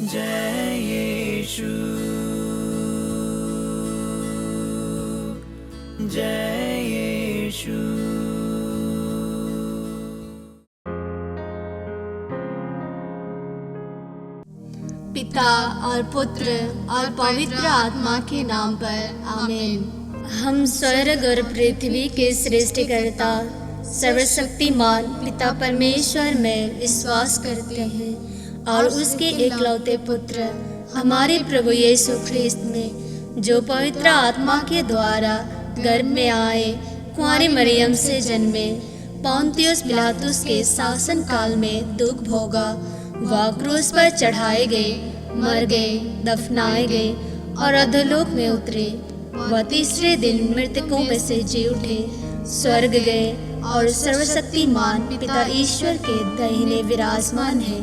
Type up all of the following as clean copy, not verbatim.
जय यीशु, जय यीशु। पिता और पुत्र और पवित्र आत्मा के नाम पर आमीन। हम स्वर्ग और पृथ्वी के सृष्टिकर्ता सर्वशक्तिमान पिता परमेश्वर में विश्वास करते हैं और उसके एकलौते पुत्र हमारे प्रभु यीशु ख्रिस्त में, जो पवित्र आत्मा के द्वारा गर्भ में आए, कुंवारी मरियम से जन्मे, पोंतियुस पिलातुस के शासन काल में दुख भोगा, वह क्रूस पर चढ़ाए गए, मर गए, दफनाए गए और अधोलोक में उतरे। वह तीसरे दिन मृतकों में से जी उठे, स्वर्ग गए और सर्वशक्तिमान पिता ईश्वर के दाहिने विराजमान है।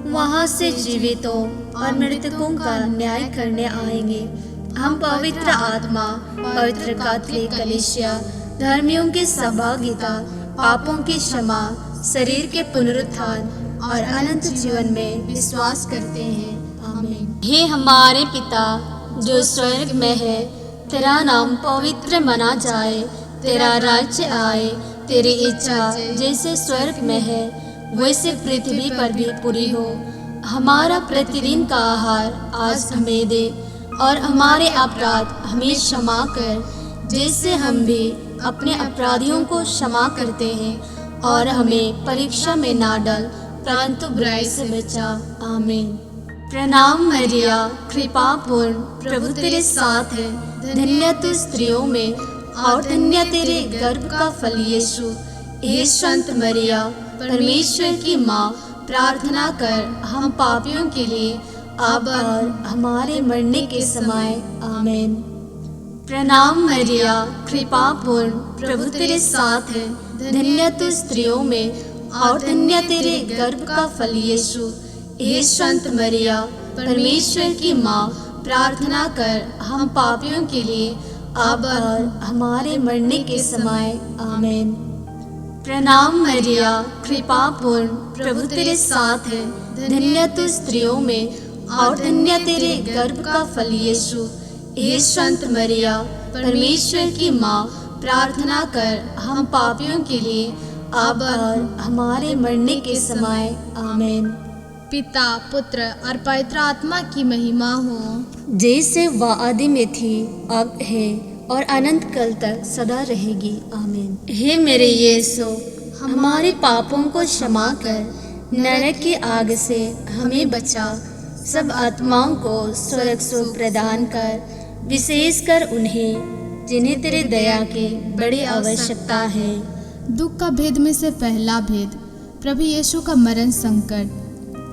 वहां से जीवितों और मृतकों का न्याय करने आएंगे। हम पवित्र आत्मा, पवित्र कैथोलिक कलीसिया, धर्मियों की सहभागिता, पापों की क्षमा, शरीर के पुनरुत्थान और अनंत जीवन में विश्वास करते हैं। आमीन। हे हमारे पिता जो स्वर्ग में है, तेरा नाम पवित्र माना जाए, तेरा राज्य आए, तेरी इच्छा जैसे स्वर्ग में है वैसे पृथ्वी पर भी पूरी हो। हमारा प्रतिदिन का आहार आज हमें दे और हमारे अपराध हमें क्षमा कर, जैसे हम भी अपने अपराधियों को क्षमा करते हैं, और हमें परीक्षा में ना डाल परंतु बुराई से बचा। आमीन। प्रणाम मरिया, कृपा पूर्ण, प्रभु तेरे साथ है, धन्य तू स्त्रियों में और धन्य तेरे गर्भ का फल यीशु। हे संत मरिया, परमेश्वर की माँ, प्रार्थना कर हम पापियों के लिए अब और हमारे मरने के समय। आमीन। प्रणाम मरिया, कृपा पूर्ण, प्रभु तेरे साथ है, धन्य तू स्त्रियों में और धन्य तेरे गर्भ का फल यीशु। हे संत मरिया, परमेश्वर की माँ, प्रार्थना कर हम पापियों के लिए अब और हमारे मरने के समय। आमीन। प्रणाम मरिया, कृपा पूर्ण, प्रभु तेरे साथ है, धन्य तू स्त्रियों में और धन्य तेरे गर्भ का फल यीशु। हे संत मरिया, परमेश्वर की माँ, प्रार्थना कर हम पापियों के लिए अब और हमारे मरने के समय। आमीन। पिता, पुत्र और पवित्र आत्मा की महिमा हो, जैसे वह आदि में थी, अब है और अनंत काल तक सदा रहेगी। आमीन। हे मेरे यीशु, हमारे पापों को क्षमा कर, नरक की आग से हमें बचा, सब आत्माओं को स्वर्ग सुख प्रदान कर, विशेषकर उन्हें जिन्हें तेरे दया की बड़ी आवश्यकता है। दुख का भेद में से पहला भेद, प्रभु यीशु का मरण संकट।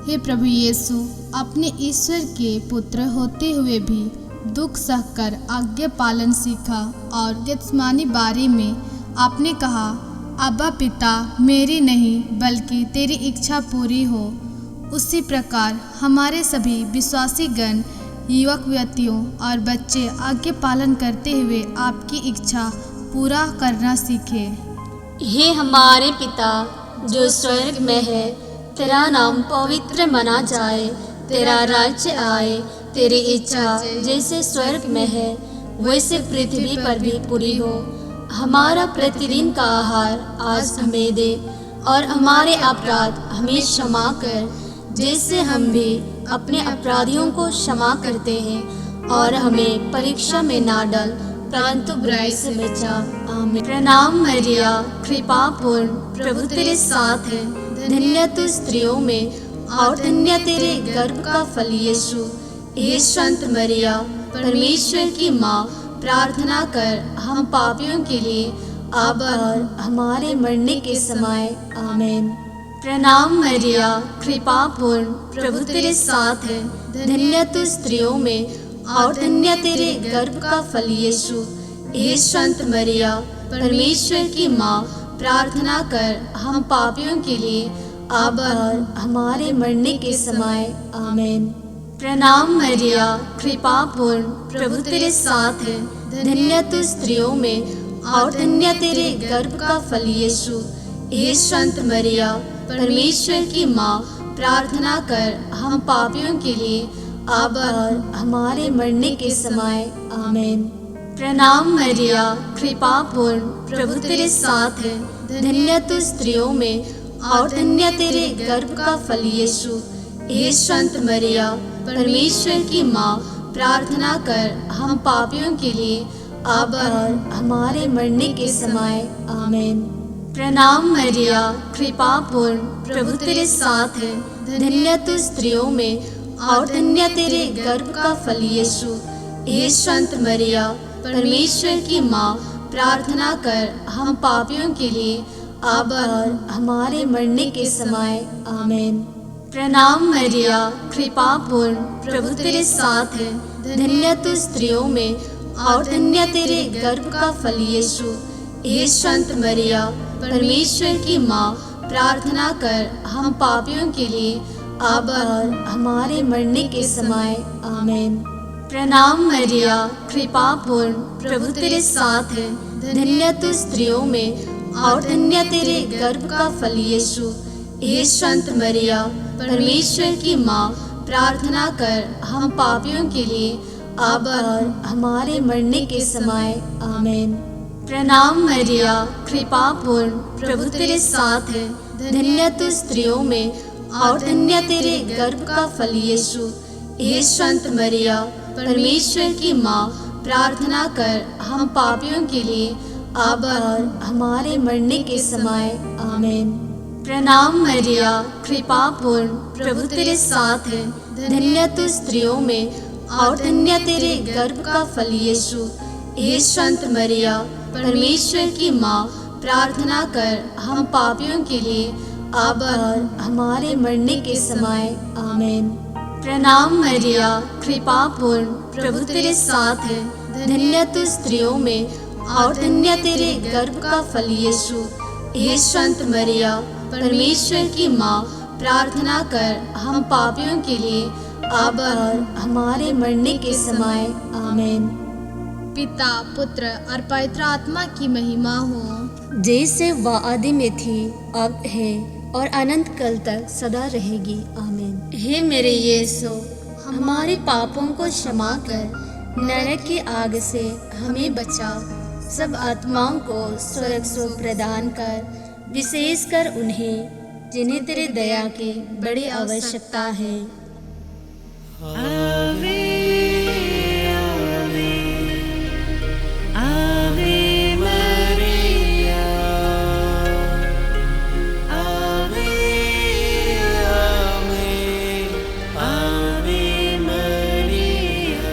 हे प्रभु यीशु, अपने ईश्वर के पुत्र होते हुए भी दुख सहकर आज्ञा पालन सीखा और गेत्समानी बारी में आपने कहा, अब्बा पिता, मेरी नहीं बल्कि तेरी इच्छा पूरी हो। उसी प्रकार हमारे सभी विश्वासी गण, युवक व्यक्तियों और बच्चे आज्ञा पालन करते हुए आपकी इच्छा पूरा करना सीखे। हे हमारे पिता जो स्वर्ग में है, तेरा नाम पवित्र माना जाए, तेरा राज्य आए, तेरी इच्छा जैसे स्वर्ग में है वैसे पृथ्वी पर भी पूरी हो। हमारा प्रतिदिन का आहार आज हमें दे और हमारे अपराध हमें क्षमा कर, जैसे हम भी अपने अपराधियों को क्षमा करते हैं, और हमें परीक्षा में ना डाल परंतु बुराई से बचा। आमीन। प्रणाम मरिया, कृपा पूर्ण, प्रभु तेरे साथ है, धन्य तू स्त्रियों में और धन्य तेरे गर्भ का फल यीशु। हे संत मरिया, परमेश्वर की माँ, प्रार्थना कर हम पापियों के लिए अब और हमारे मरने के समय। आमीन। प्रणाम मरिया, कृपा पूर्ण, प्रभु तेरे साथ है, धन्य तू स्त्रियों में और धन्य तेरे गर्भ का फल यीशु। हे संत मरिया, परमेश्वर की माँ, प्रार्थना कर हम पापियों के लिए अब और हमारे मरने के समय। आमीन। प्रणाम मरिया, कृपा पूर्ण, प्रभु तेरे साथ है, धन्य तू स्त्रियों में और धन्य तेरे गर्भ का फल यीशु। हे संत मरिया, परमेश्वर की माँ, प्रार्थना कर हम पापियों के लिए अब और हमारे मरने के समय आमीन। प्रणाम मरिया, कृपा पूर्ण, प्रभु तेरे साथ है, धन्य तू स्त्रियों में और धन्य तेरे गर्भ का फल यीशु। हे संत मरिया, परमेश्वर की माँ, प्रार्थना कर हम पापियों के लिए अब और हमारे मरने के समय आमीन। प्रणाम मरिया, कृपा पूर्ण, प्रभु तेरे साथ है, धन्य तू स्त्रियों में और धन्य तेरे गर्भ का फल यीशु। हे संत मरिया, परमेश्वर की माँ, प्रार्थना कर हम पापियों के लिए अब और हमारे मरने के समय आमीन। प्रणाम मरिया, कृपा पूर्ण, प्रभु तेरे साथ है, धन्य तू स्त्रियों में और धन्य तेरे गर्भ का फल यीशु। हे संत मरिया, परमेश्वर की माँ, प्रार्थना कर हम पापियों के लिए अब और हमारे मरने के समय आमीन। प्रणाम मरिया, कृपा पूर्ण, प्रभु तेरे साथ है, धन्य तू स्त्रियों में और धन्य तेरे गर्भ का फल यीशु। हे संत मरिया, परमेश्वर की माँ, प्रार्थना कर हम पापियों के लिए अब और हमारे मरने के समय आमीन। प्रणाम मरिया, कृपा पूर्ण, प्रभु तेरे साथ है, धन्य तू स्त्रियों में और धन्य तेरे गर्भ का फल यीशु। हे संत मरिया, परमेश्वर की माँ, प्रार्थना कर हम पापियों के लिए अब और हमारे मरने के समय आमीन। प्रणाम मरिया, कृपा पूर्ण, प्रभु तेरे साथ है, धन्य तू स्त्रियों में और धन्य तेरे गर्भ का फल यीशु। हे संत मरिया, परमेश्वर की माँ, प्रार्थना कर हम पापियों के लिए अब और हमारे मरने के समय आमीन। प्रणाम मरिया, कृपा पूर्ण, प्रभु तेरे साथ है, धन्य तू स्त्रियों में और धन्य तेरे गर्भ का फल यीशु। हे संत मरिया, परमेश्वर की माँ, प्रार्थना कर हम पापियों के लिए अब और हमारे मरने के समय आमीन। पिता, पुत्र और पवित्र आत्मा की महिमा हो, जैसे वह आदि में थी, अब है और अनंत काल तक सदा रहेगी आमीन। हे मेरे यीशु, हमारे पापों को क्षमा कर नरक की आग से हमें बचा, सब आत्माओं को स्वर्ग सुख प्रदान कर, विशेषकर उन्हें जिन्हें तेरे दया की बड़ी आवश्यकता है। आवे आवे आवे मरिया, आवे आवे आवे मरिया।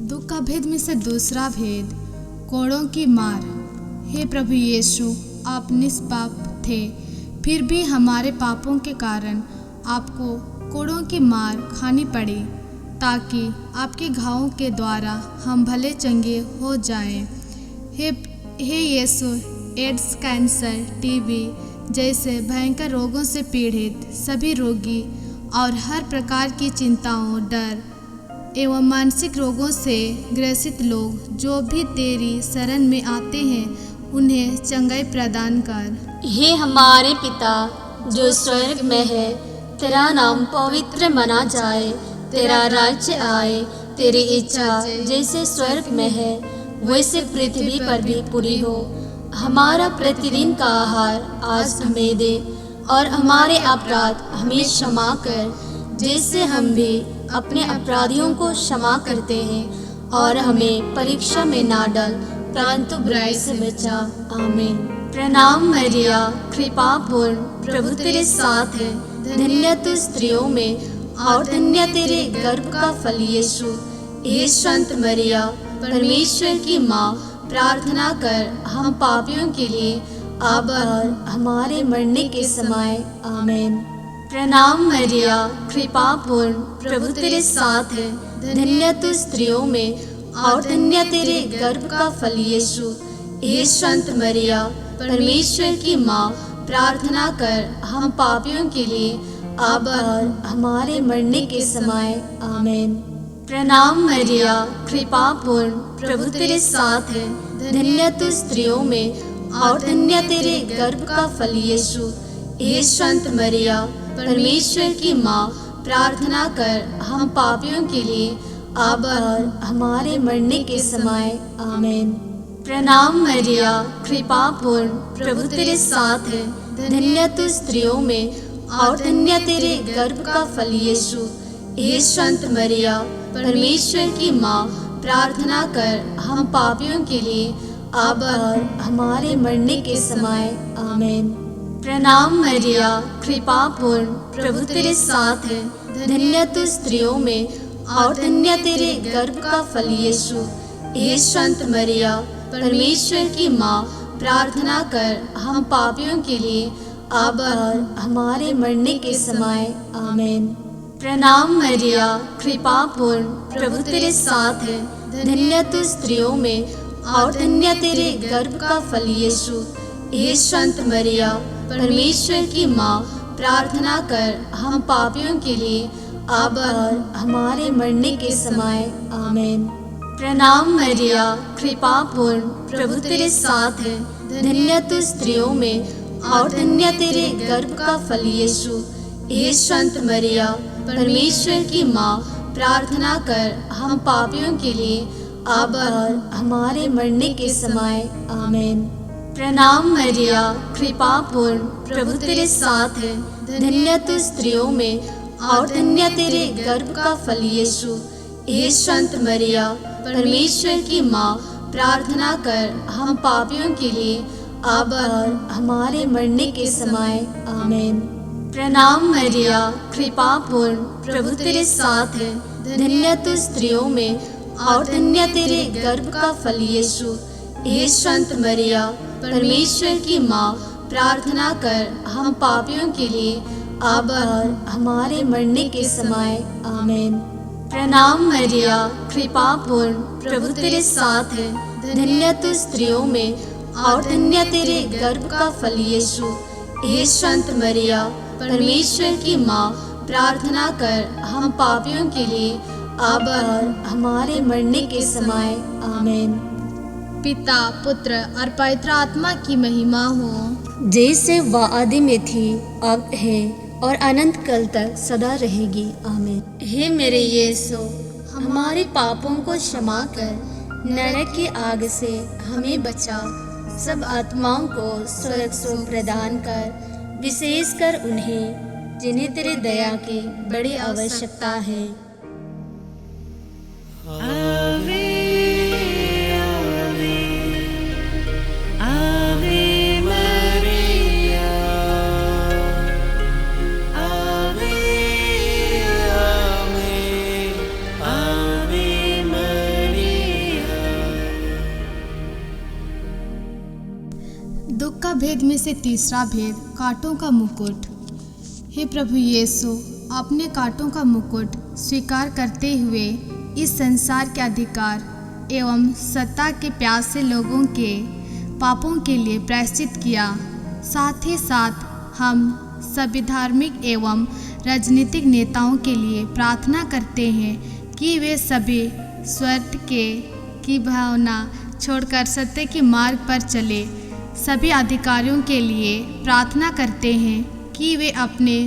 दुख का भेद में से दूसरा भेद, कोड़ों की मार। हे प्रभु यीशु, आप निष्पाप थे, फिर भी हमारे पापों के कारण आपको कोड़ों की मार खानी पड़ी, ताकि आपके घावों के द्वारा हम भले चंगे हो जाएं। हे यीशु, एड्स, कैंसर, टीबी जैसे भयंकर रोगों से पीड़ित सभी रोगी और हर प्रकार की चिंताओं, डर एवं मानसिक रोगों से ग्रसित लोग जो भी तेरी शरण में आते हैं, उन्हें चंगाई प्रदान कर। हे हमारे पिता जो स्वर्ग में है, तेरा नाम पवित्र माना जाए, तेरा राज्य आए, तेरी इच्छा जैसे स्वर्ग में है वैसे पृथ्वी पर भी पूरी हो। हमारा प्रतिदिन का आहार आज हमें दे और हमारे अपराध हमें क्षमा कर, जैसे हम भी अपने अपराधियों को क्षमा करते हैं, और हमें परीक्षा में ना डाल परंतु बुराई से बचा आमीन। प्रणाम मरिया, कृपा पूर्ण, प्रभु तेरे साथ है, धन्य तू स्त्रियों में और धन्य तेरे गर्भ का फल यीशु। हे संत मरिया, परमेश्वर की माँ, प्रार्थना कर हम पापियों के लिए अब और हमारे मरने के समय आमीन। प्रणाम मरिया, कृपा पूर्ण, प्रभु तेरे साथ है, धन्य तू स्त्रियों में और धन्य तेरे गर्भ का फल यीशु। हे संत मरिया, परमेश्वर की माँ, प्रार्थना कर हम पापियों के लिए अब और हमारे मरने के समय आमीन। प्रणाम मरिया, कृपा पूर्ण, प्रभु तेरे साथ है, धन्य तू स्त्रियों में और धन्य तेरे गर्भ का फल यीशु। हे संत मरिया, परमेश्वर की माँ, प्रार्थना कर हम पापियों के लिए अब और हमारे मरने के समय। आमीन। प्रणाम मरिया, कृपा पूर्ण, प्रभु तेरे साथ है। धन्य तू स्त्रियों में और धन्य तेरे गर्भ का फल यीशु। हे संत मरिया, परमेश्वर की माँ, प्रार्थना कर हम पापियों के लिए अब और हमारे मरने के समय। आमीन। प्रणाम मरिया, कृपा पूर्ण, प्रभु तेरे साथ है। धन्य तू स्त्रियों में और धन्य तेरे गर्भ का फल यीशु। हे संत मरिया, परमेश्वर की माँ, प्रार्थना कर हम पापियों के लिए अब और हमारे मरने के समय। आमीन। प्रणाम मरिया, कृपा पूर्ण, प्रभु तेरे साथ है। धन्य तू स्त्रियों में और धन्य तेरे गर्भ का फल यीशु। हे संत मरिया, परमेश्वर की माँ, प्रार्थना कर हम पापियों के लिए अब और हमारे मरने के समय। आमीन। प्रणाम मरिया, कृपा पूर्ण, प्रभु तेरे साथ है। धन्य तू स्त्रियों में और धन्य तेरे गर्भ का फल यीशु। हे संत मरिया, परमेश्वर की माँ, प्रार्थना कर हम पापियों के लिए अब और हमारे मरने के समय। आमीन। प्रणाम मरिया, कृपा पूर्ण, प्रभु तेरे साथ है। धन्य तू स्त्रियों में और धन्य तेरे गर्भ का फल यीशु। हे संत मरिया, परमेश्वर की माँ, प्रार्थना कर हम पापियों के लिए अब और हमारे मरने के समय। आमीन। प्रणाम मरिया, कृपा पूर्ण, प्रभु तेरे साथ है। धन्य तू स्त्रियों में और धन्य तेरे गर्भ का फल यीशु। हे संत मरिया, परमेश्वर की माँ, प्रार्थना कर हम पापियों के लिए अब और हमारे मरने के समय। आमीन। प्रणाम मरिया, कृपा पूर्ण, प्रभु तेरे साथ है। धन्य तू स्त्रियों में और धन्य तेरे गर्भ का फल यीशु। हे संत मरिया, परमेश्वर की माँ, प्रार्थना कर हम पापियों के लिए अब और हमारे मरने के समय। आमीन। पिता, पुत्र और पवित्र आत्मा की महिमा हो, जैसे वह आदि में थी, अब है और अनंत काल तक सदा रहेगी। आमीन। हे मेरे यीशु, हमारे पापों को क्षमा कर नरक की आग से हमें बचा। सब आत्माओं को स्वर्ग सुख प्रदान कर, विशेषकर उन्हें जिन्हें तेरे दया की बड़ी आवश्यकता है। आवे आवे आवे मरिया, आवे आवे आवे मरिया। दुख का भेद में से तीसरा भेद, कांटों का मुकुट। हे प्रभु यीशु, अपने कांटों का मुकुट स्वीकार करते हुए इस संसार के अधिकार एवं सत्ता के प्यासे लोगों के पापों के लिए प्रायश्चित किया। साथ ही साथ हम सभी धार्मिक एवं राजनीतिक नेताओं के लिए प्रार्थना करते हैं कि वे सभी स्वार्थ की भावना छोड़कर सत्य के मार्ग पर चले। सभी अधिकारियों के लिए प्रार्थना करते हैं कि वे अपने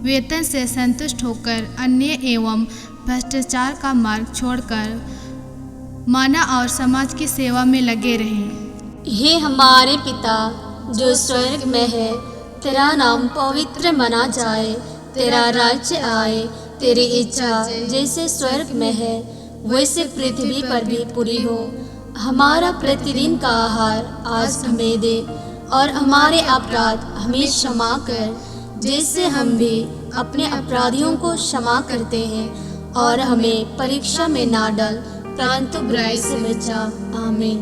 वेतन से संतुष्ट होकर अन्य एवं भ्रष्टाचार का मार्ग छोड़कर मानव और समाज की सेवा में लगे रहें। हे हमारे पिता जो स्वर्ग में है, तेरा नाम पवित्र माना जाए, तेरा राज्य आए, तेरी इच्छा जैसे स्वर्ग में है वैसे पृथ्वी पर भी पूरी हो। हमारा प्रतिदिन का आहार आज हमें दे और हमारे अपराध हमें क्षमा कर, जैसे हम भी अपने अपराधियों को क्षमा करते हैं, और हमें परीक्षा में ना डाल परंतु बुराई से बचा। आमीन।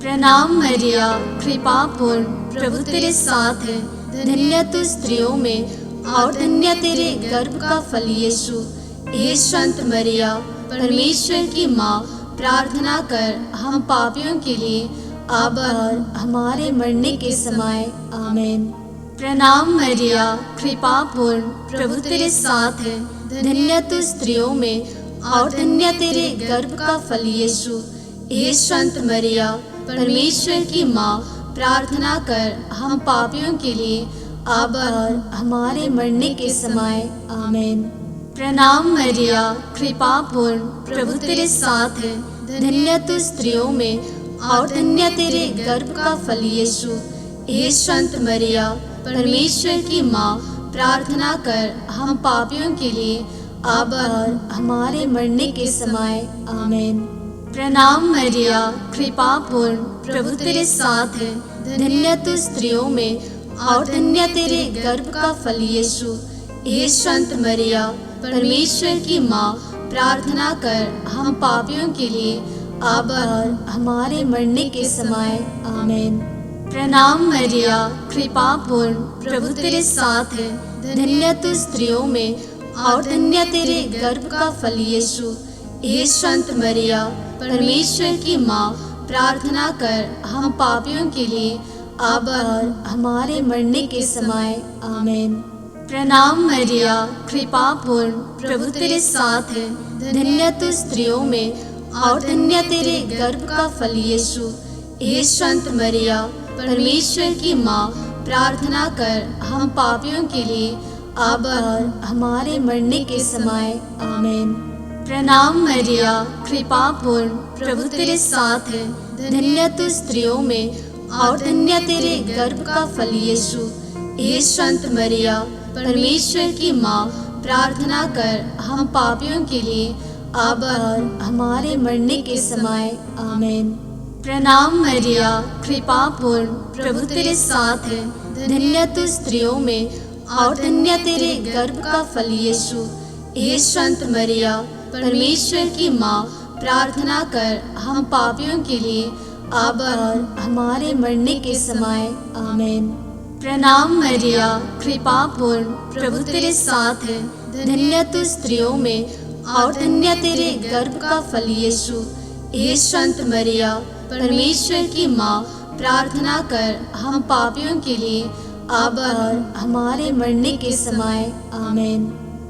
प्रणाम मरिया, कृपा पूर्ण, प्रभु तेरे साथ है। धन्य तू स्त्रियों में और धन्य तेरे गर्भ का फल यीशु। हे संत मरिया, परमेश्वर की माँ, प्रार्थना कर हम पापियों के लिए अब और हमारे मरने के समय। आमीन। प्रणाम मरिया, कृपा पूर्ण, प्रभु तेरे साथ है। धन्य तू स्त्रियों में और धन्य तेरे गर्भ का फल यीशु। हे संत मरिया, परमेश्वर की माँ, प्रार्थना कर हम पापियों के लिए अब और हमारे मरने के समय आमीन। प्रणाम मरिया, कृपा पूर्ण, प्रभु तेरे साथ है, धन्य तू स्त्रियों में और धन्य तेरे गर्भ का फल यीशु। हे संत मरिया, परमेश्वर की माँ, प्रार्थना कर हम पापियों के लिए अब और हमारे मरने के समय आमीन। प्रणाम मरिया, कृपा पूर्ण, प्रभु तेरे साथ है, धन्य तू स्त्रियों में और धन्य तेरे गर्भ का फल यीशु। हे संत मरिया, परमेश्वर की माँ, प्रार्थना कर हम पापियों के लिए अब और हमारे मरने के समय आमीन। प्रणाम मरिया, कृपा पूर्ण, प्रभु तेरे साथ है, धन्य तू स्त्रियों में और धन्य तेरे गर्भ का फल यीशु। हे संत मरिया, परमेश्वर की माँ, प्रार्थना कर हम पापियों के लिए अब और हमारे मरने के समय आमीन। प्रणाम मरिया, कृपा पूर्ण, प्रभु तेरे साथ है, धन्य तू स्त्रियों में और धन्य तेरे गर्भ का फल यीशु। हे संत मरिया, परमेश्वर की माँ, प्रार्थना कर हम पापियों के लिए अब और हमारे मरने के समय आमीन। प्रणाम मरिया, कृपा पूर्ण, प्रभु तेरे साथ है, धन्य तू स्त्रियों में और धन्य तेरे गर्भ का फल यीशु। हे संत मरिया, परमेश्वर की माँ, प्रार्थना कर हम पापियों के लिए अब और हमारे मरने के समय आमीन। प्रणाम मरिया, कृपा पूर्ण, प्रभु तेरे साथ है, धन्य तू स्त्रियों में और धन्य तेरे गर्भ का फल यीशु। हे संत मरिया, परमेश्वर की माँ, प्रार्थना कर हम पापियों के लिए अब और हमारे मरने के समय आमीन। प्रणाम मरिया, कृपा पूर्ण, प्रभु तेरे साथ है, धन्य तू स्त्रियों में और धन्य तेरे गर्भ का फल यीशु। हे संत मरिया, परमेश्वर की माँ, प्रार्थना कर हम पापियों के लिए अब और हमारे मरने के समय आमीन।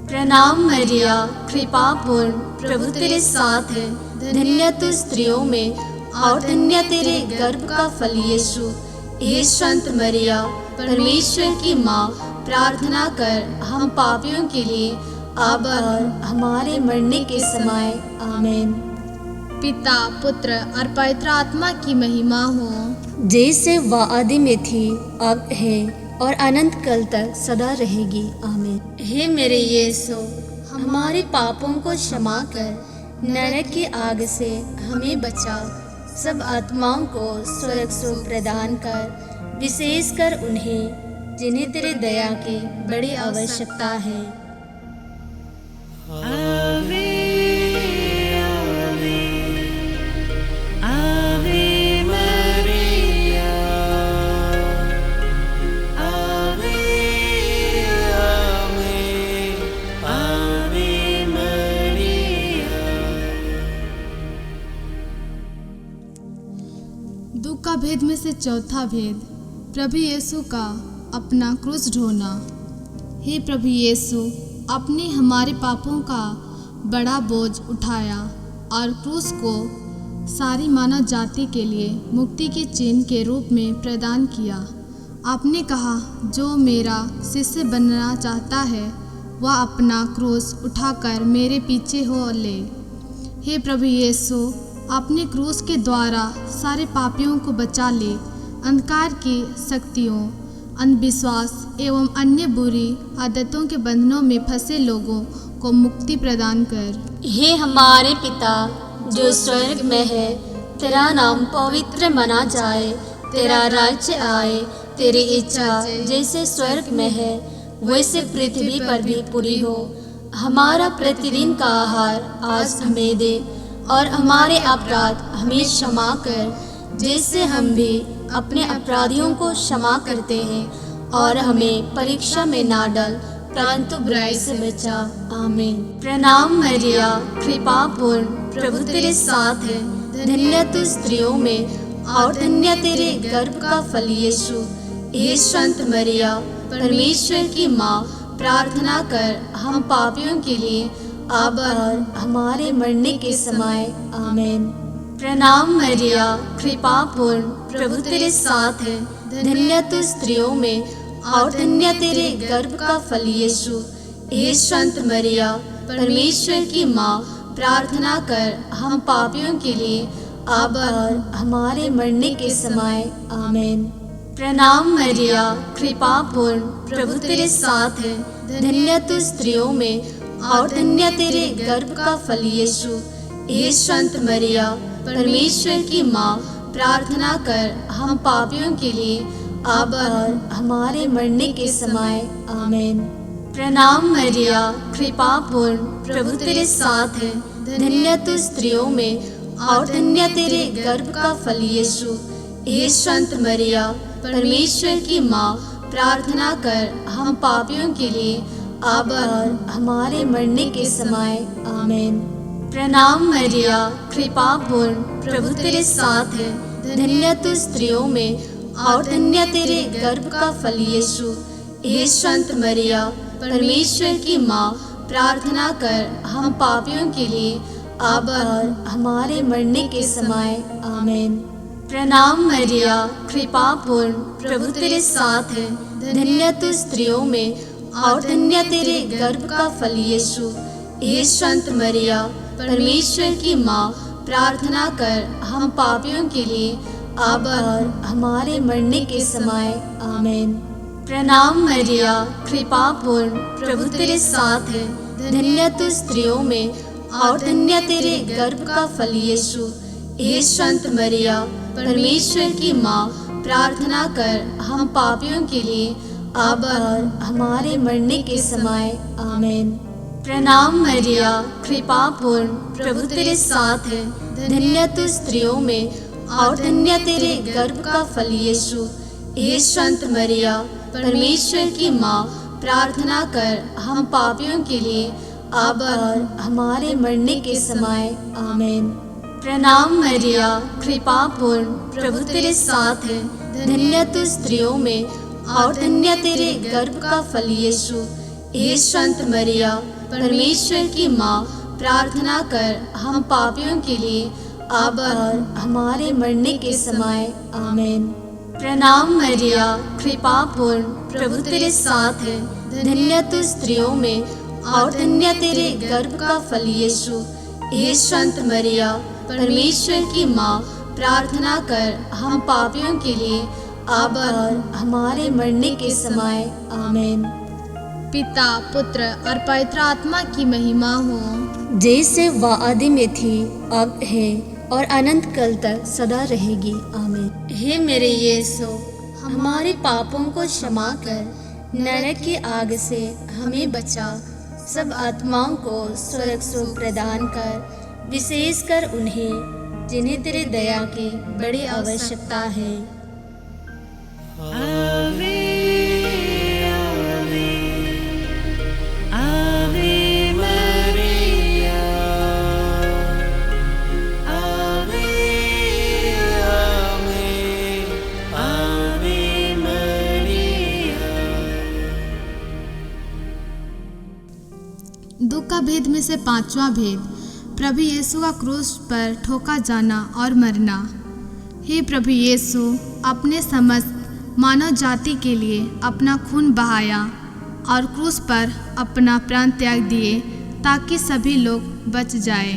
प्रणाम मरिया, कृपा पूर्ण, प्रभु तेरे साथ है, धन्य तू स्त्रियों में और धन्य तेरे गर्भ का फल यीशु। हे संत मरिया, परमेश्वर की माँ, प्रार्थना कर हम पापियों के लिए अब और हमारे मरने के समय आमीन। पिता, पुत्र और पवित्र आत्मा की महिमा हो, जैसे वह आदि में थी, अब है और अनंत काल तक सदा रहेगी आमीन। हे मेरे यीशु, हमारे पापों को क्षमा कर नरक की आग से हमें बचा, सब आत्माओं को स्वर्ग सुख प्रदान कर, विशेषकर उन्हें जिन्हें तेरे दया की बड़ी आवश्यकता है। आवे आवे आवे मरिया, आवे आवे आवे मरिया। दुख का भेद में से चौथा भेद, प्रभु यीशु का अपना क्रूस ढोना। हे प्रभु यीशु, आपने हमारे पापों का बड़ा बोझ उठाया और क्रूस को सारी मानव जाति के लिए मुक्ति के चिन्ह के रूप में प्रदान किया। आपने कहा, जो मेरा शिष्य बनना चाहता है वह अपना क्रूस उठाकर मेरे पीछे हो ले। हे प्रभु यीशु, आपने क्रूस के द्वारा सारे पापियों को बचा ले, अंधकार की शक्तियों, अंधविश्वास एवं अन्य बुरी आदतों के बंधनों में फंसे लोगों को मुक्ति प्रदान कर। हे हमारे पिता जो स्वर्ग में है, तेरा नाम पवित्र माना जाए, तेरा राज्य आए, तेरी इच्छा जैसे स्वर्ग में है वैसे पृथ्वी पर भी पूरी हो। हमारा प्रतिदिन का आहार आज हमें दे और हमारे अपराध हमें क्षमा कर, जैसे हम भी अपने अपराधियों को क्षमा करते हैं, और हमें परीक्षा में ना डाल परंतु बुराई से बचा। आमीन। प्रणाम मरिया, कृपा पूर्ण, प्रभु तेरे साथ है, धन्य तू स्त्रियों में और धन्य तेरे गर्भ का फल यीशु। हे संत मरिया, परमेश्वर की माँ, प्रार्थना कर हम पापियों के लिए अब और हमारे मरने के समय। आमीन। प्रणाम मरिया, कृपा पूर्ण, प्रभु तेरे साथ है। धन्य तू स्त्रियों में और धन्य तेरे गर्भ का फल यीशु। हे संत मरिया, परमेश्वर की माँ, प्रार्थना कर हम पापियों के लिए अब और हमारे मरने के समय। आमीन। प्रणाम मरिया, कृपा पूर्ण, प्रभु तेरे साथ है। धन्य तू स्त्रियों में और धन्य तेरे गर्भ का फल यीशु। हे संत मरिया, परमेश्वर की माँ, प्रार्थना कर हम पापियों के लिए अब और हमारे मरने के समय। आमीन। प्रणाम मरिया, कृपा पूर्ण, प्रभु तेरे साथ है। धन्य तू स्त्रियों में और धन्य तेरे गर्भ का फल यीशु। हे संत मरिया, परमेश्वर की माँ, प्रार्थना कर हम पापियों के लिए अब और हमारे मरने के समय। आमीन। प्रणाम मरिया, कृपा पूर्ण, प्रभु तेरे साथ है। धन्य तू स्त्रियों में और धन्य तेरे गर्भ का फल यीशु। हे संत मरिया, परमेश्वर की माँ, प्रार्थना कर हम पापियों के लिए अब और हमारे मरने के समय। आमीन। प्रणाम मरिया, कृपा पूर्ण, प्रभु तेरे साथ है। धन्य तू स्त्रियों में और धन्य तेरे गर्भ का फल यीशु। हे संत मरिया, परमेश्वर की माँ, प्रार्थना कर हम पापियों के लिए अब और हमारे मरने के समय। आमीन। प्रणाम मरिया, कृपा पूर्ण, प्रभु तेरे साथ है। धन्य तू स्त्रियों में और धन्य तेरे गर्भ का फल यीशु। हे संत मरिया, परमेश्वर की माँ, प्रार्थना कर हम पापियों के लिए अब और हमारे मरने के समय। आमीन। प्रणाम मरिया, कृपा पूर्ण, प्रभु तेरे साथ है। धन्य तू स्त्रियों में और धन्य तेरे गर्भ का फल यीशु। हे संत मरिया, परमेश्वर की माँ, प्रार्थना कर हम पापियों के लिए अब और हमारे मरने के समय। आमीन। प्रणाम मरिया, कृपा पूर्ण, प्रभु तेरे साथ है। धन्य तू स्त्रियों में और धन्य तेरे गर्भ का फल यीशु। हे संत मरिया, परमेश्वर की माँ, प्रार्थना कर हम पापियों के लिए अब और हमारे मरने के समय। आमीन। प्रणाम मरिया, कृपा पूर्ण, प्रभु तेरे साथ है। धन्य तू स्त्रियों में और धन्य तेरे गर्भ का फल यीशु। हे संत मरिया, परमेश्वर की माँ, प्रार्थना कर हम पापियों के लिए अब और हमारे मरने के समय। आमीन। पिता, पुत्र और पवित्र आत्मा की महिमा हो, जैसे वह आदि में थी, अब है और अनंत काल तक सदा रहेगी। आमीन। हे मेरे यीशु, हमारे पापों को क्षमा कर नरक की आग से हमें बचा। सब आत्माओं को स्वर्ग सुख प्रदान कर, विशेषकर उन्हें जिन्हें तेरे दया की बड़ी आवश्यकता है। आवे आवे आवे मरिया, आवे आवे आवे मरिया। दुख का भेद में से पांचवा भेद, प्रभु यीशु का क्रूस पर ठोका जाना और मरना। हे प्रभु यीशु, अपने समस्त मानव जाति के लिए अपना खून बहाया और क्रूस पर अपना प्राण त्याग दिए ताकि सभी लोग बच जाए।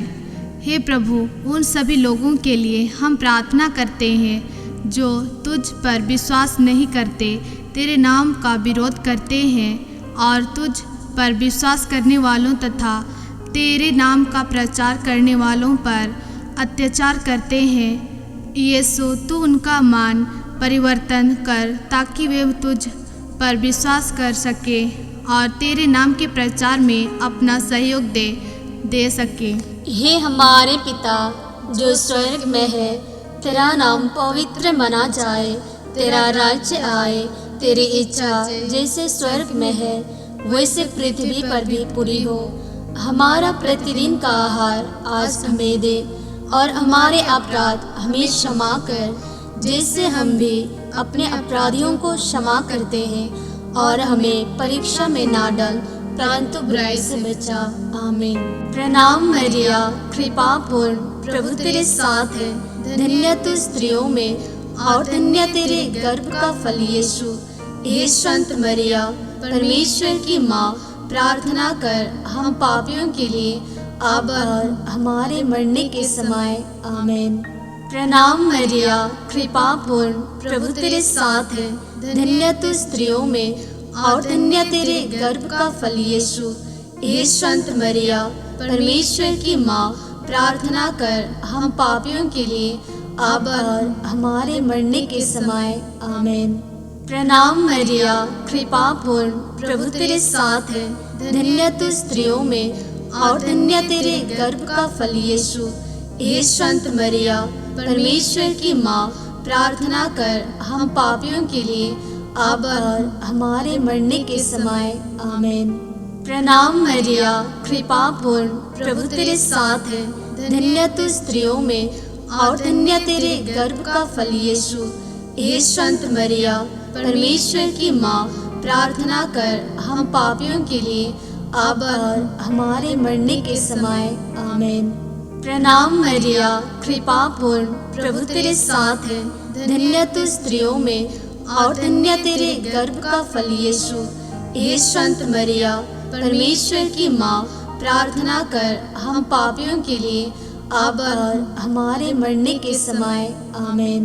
हे प्रभु, उन सभी लोगों के लिए हम प्रार्थना करते हैं जो तुझ पर विश्वास नहीं करते, तेरे नाम का विरोध करते हैं और तुझ पर विश्वास करने वालों तथा तेरे नाम का प्रचार करने वालों पर अत्याचार करते हैं। यीशु, तू उनका मान परिवर्तन कर ताकि वे तुझ पर विश्वास कर सके और तेरे नाम के प्रचार में अपना सहयोग दे सके। हे हमारे पिता जो स्वर्ग में है, तेरा नाम पवित्र माना जाए, तेरा राज्य आए, तेरी इच्छा जैसे स्वर्ग में है वैसे पृथ्वी पर भी पूरी हो। हमारा प्रतिदिन का आहार आज हमें दे और हमारे अपराध हमें क्षमा कर, जैसे हम भी अपने अपराधियों को क्षमा करते हैं, और हमें परीक्षा में ना डाल परंतु बुराई से बचा। आमीन। प्रणाम मरिया, कृपा पूर्ण, प्रभु तेरे साथ है। धन्य तू स्त्रियों में और धन्य तेरे गर्भ का फल यीशु। हे संत मरिया, परमेश्वर की माँ, प्रार्थना कर हम पापियों के लिए अब और हमारे मरने के समय। आमीन। प्रणाम मरिया, कृपा पूर्ण, प्रभु तेरे साथ है। धन्य तू स्त्रियों में और धन्य तेरे गर्भ का फल यीशु। हे संत मरिया, परमेश्वर की माँ, प्रार्थना कर हम पापियों के लिए अब और हमारे मरने के समय। आमीन। प्रणाम मरिया, कृपा पूर्ण, प्रभु तेरे साथ है। धन्य तू स्त्रियों में और धन्य तेरे गर्भ का फल यीशु। हे संत मरिया, परमेश्वर की माँ, प्रार्थना कर हम पापियों के लिए अब और हमारे मरने के समय। आमीन। प्रणाम मरिया, कृपा पूर्ण, प्रभु तेरे साथ है। धन्य तू स्त्रियों में और धन्य तेरे गर्भ का फल यीशु। हे संत मरिया, परमेश्वर की माँ, प्रार्थना कर हम पापियों के लिए अब और हमारे मरने के समय। आमीन। प्रणाम मरिया, कृपा पूर्ण, प्रभु तेरे साथ है। धन्य तू स्त्रियों में और धन्य तेरे गर्भ का फल यीशु। हे संत मरिया, परमेश्वर की माँ, प्रार्थना कर हम पापियों के लिए अब और हमारे मरने के समय। आमीन।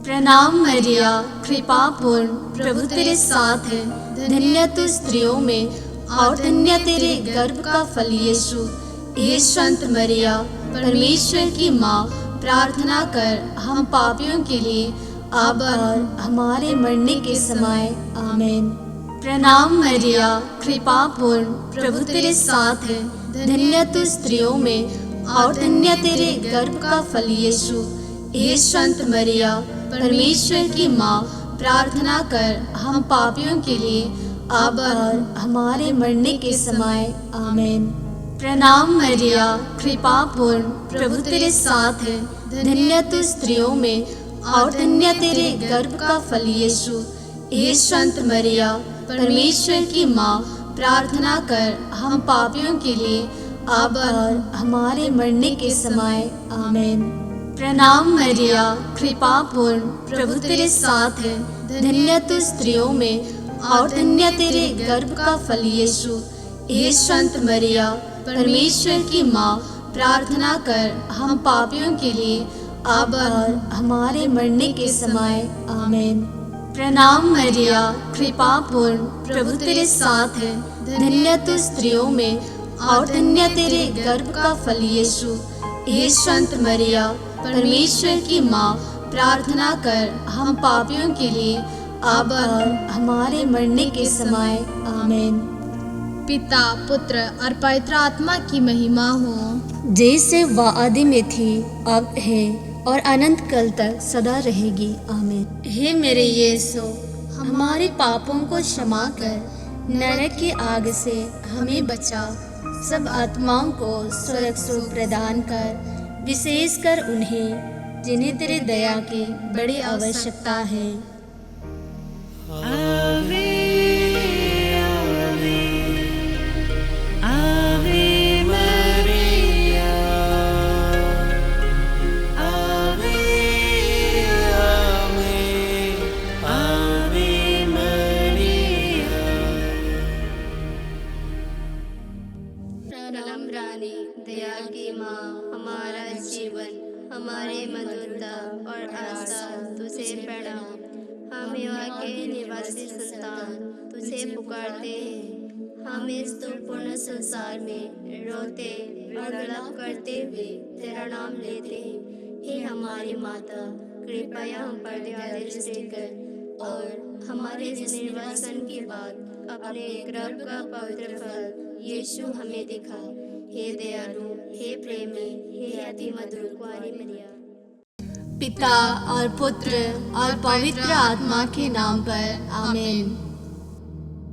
प्रणाम मरिया, कृपा पूर्ण, प्रभु तेरे साथ है। धन्य तू स्त्रियों में और धन्य तेरे गर्भ का फल यीशु। हे संत मरिया, परमेश्वर की माँ, प्रार्थना कर हम पापियों के लिए अब और हमारे मरने के समय। आमीन। प्रणाम मरिया, कृपा पूर्ण, प्रभु तेरे साथ है। धन्य तू स्त्रियों में और धन्य तेरे गर्भ का फल यीशु। हे संत मरिया, परमेश्वर की माँ, प्रार्थना कर हम पापियों के लिए अब और हमारे मरने के समय। आमीन। प्रणाम मरिया, कृपा पूर्ण, प्रभु तेरे साथ है। धन्य तू स्त्रियों में और धन्य तेरे गर्भ का फल यीशु। हे संत मरिया, परमेश्वर की माँ, प्रार्थना कर हम पापियों के लिए अब और हमारे मरने के समय। आमीन। प्रणाम मरिया, कृपा पूर्ण, प्रभु तेरे साथ है। धन्य तू स्त्रियों में और धन्य तेरे गर्भ का फल यीशु। हे संत मरिया, परमेश्वर की माँ, प्रार्थना कर हम पापियों के लिए अब और हमारे मरने के समय। आमीन। प्रणाम मरिया, कृपा पूर्ण, प्रभु तेरे साथ है। धन्य तू स्त्रियों में और धन्य तेरे गर्भ का फल यीशु। हे संत मरिया, परमेश्वर की माँ, प्रार्थना कर हम पापियों के लिए अब और हमारे मरने के समय। आमीन। पिता, पुत्र और पवित्र आत्मा की महिमा हो, जैसे वह आदि में थी, अब है और अनंत काल तक सदा रहेगी। आमीन। हे मेरे यीशु, हमारे पापों को क्षमा कर नरक की आग से हमें बचा। सब आत्माओं को स्वर्ग सुख प्रदान कर, विशेषकर उन्हें जिन्हें तेरे दया की बड़ी आवश्यकता है। आवे आवे आवे मरिया, आवे आवे आवे मरिया। प्रणाम रानी, दया की माँ, हमारा जीवन, हमारे मधुरता और आशा तुझे प्रणाम। हम युवा के निवासी संतान तुझे पुकारते हैं। हम इस दुर्पूर्ण संसार में रोते और विलाप करते हुए तेरा नाम लेते हैं। हे हमारी माता, कृपया हम पर दया दृष्टि कर और हमारे इस निर्वासन के बाद अपने गर्भ का पवित्र फल यीशु हमें दिखा। हे दयालु, हे प्रेमी, हे अति मधुर कुंवारी मरिया। पिता और पुत्र और पवित्र आत्मा के नाम पर। आमीन।